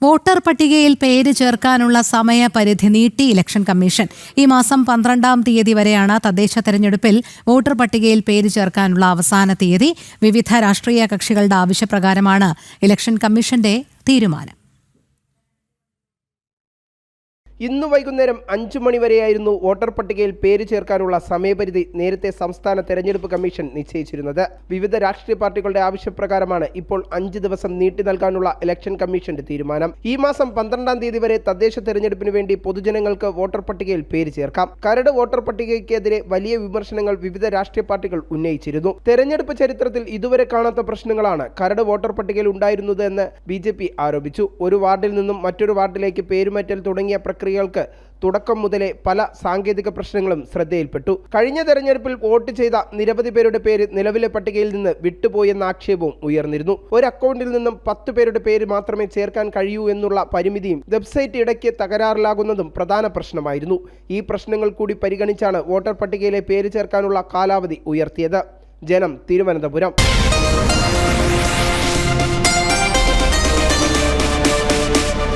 Voter പട്ടികയിൽ പേര് ചേർക്കാനുള്ള സമയപരിധി നീട്ടി ഇലക്ഷൻ കമ്മീഷൻ. ഈ മാസം 12-ാം തീയതി വരെയാണ് തദ്ദേശ തെരഞ്ഞെടുപ്പിൽ വോട്ടർ പട്ടികയിൽ പേര് ചേർക്കാനുള്ള അവസാന തീയതി. വിവിധ രാഷ്ട്രീയ കക്ഷികളുടെ ആവശ്യപ്രകാരമാണ് ഇലക്ഷൻ കമ്മീഷന്റെ തീരുമാനം. ഇന്ന് വൈകുന്നേരം 5 മണി വരെയായിരുന്നു വോട്ടർ പട്ടികയിൽ പേര് ചേർക്കാനുള്ള സമയപരിധി നേരത്തെ സംസ്ഥാന തെരഞ്ഞെടുപ്പ് കമ്മീഷൻ നിശ്ചയിച്ചിരുന്നത്. വിവിധ രാഷ്ട്രീയ പാർട്ടികളുടെ ആവശ്യപ്രകാരമാണ് ഇപ്പോൾ 5 ദിവസം നീട്ടി നൽകാനുള്ള ഇലക്ഷൻ കമ്മീഷന്റെ തീരുമാനം. ഈ മാസം 12-ാം തീയതി വരെ തദ്ദേശ തെരഞ്ഞെടുപ്പിന് വേണ്ടി പൊതുജനങ്ങൾക്ക് വോട്ടർ പട്ടികയിൽ പേര് ചേർക്കാം. കരട് വോട്ടർ പട്ടികയ്ക്കെതിരെ വലിയ വിമർശനങ്ങൾ വിവിധ രാഷ്ട്രീയ പാർട്ടികൾ ഉന്നയിച്ചിരുന്നു. തെരഞ്ഞെടുപ്പ് ചരിത്രത്തിൽ ഇതുവരെ കാണാത്ത പ്രശ്നങ്ങളാണ് കരട് വോട്ടർ പട്ടികയിൽ ഉണ്ടായിരുന്നത് എന്ന് BJP ആരോപിച്ചു. ഒരു വാർഡിൽ നിന്നും മറ്റൊരു വാർഡിലേക്ക് പേരുമാറ്റൽ തുടങ്ങിയ പ്രക്രിയകൾക്ക് തുടക്കം മുതലേ പല സാങ്കേതിക പ്രശ്നങ്ങളും ശ്രദ്ധയിൽപ്പെട്ടു. കഴിഞ്ഞ തെരഞ്ഞെടുപ്പിൽ വോട്ട് ചെയ്ത നിരവധി പേരുടെ പേര് നിലവിലെ പട്ടികയിൽ നിന്ന് വിട്ടുപോയെന്ന ആക്ഷേപവും ഉയർന്നിരുന്നു. ഒരു അക്കൗണ്ടിൽ നിന്നും 10 പേരുടെ പേര് മാത്രമേ ചേർക്കാൻ കഴിയൂ എന്നുള്ള പരിമിതിയും വെബ്സൈറ്റ് ഇടയ്ക്ക് തകരാറിലാകുന്നതും പ്രധാന പ്രശ്നമായിരുന്നു. ഈ പ്രശ്നങ്ങൾ കൂടി പരിഗണിച്ചാണ് വോട്ടർ പട്ടികയിലെ പേര് ചേർക്കാനുള്ള കാലാവധി ഉയർത്തിയത്. ജനം, തിരുവനന്തപുരം.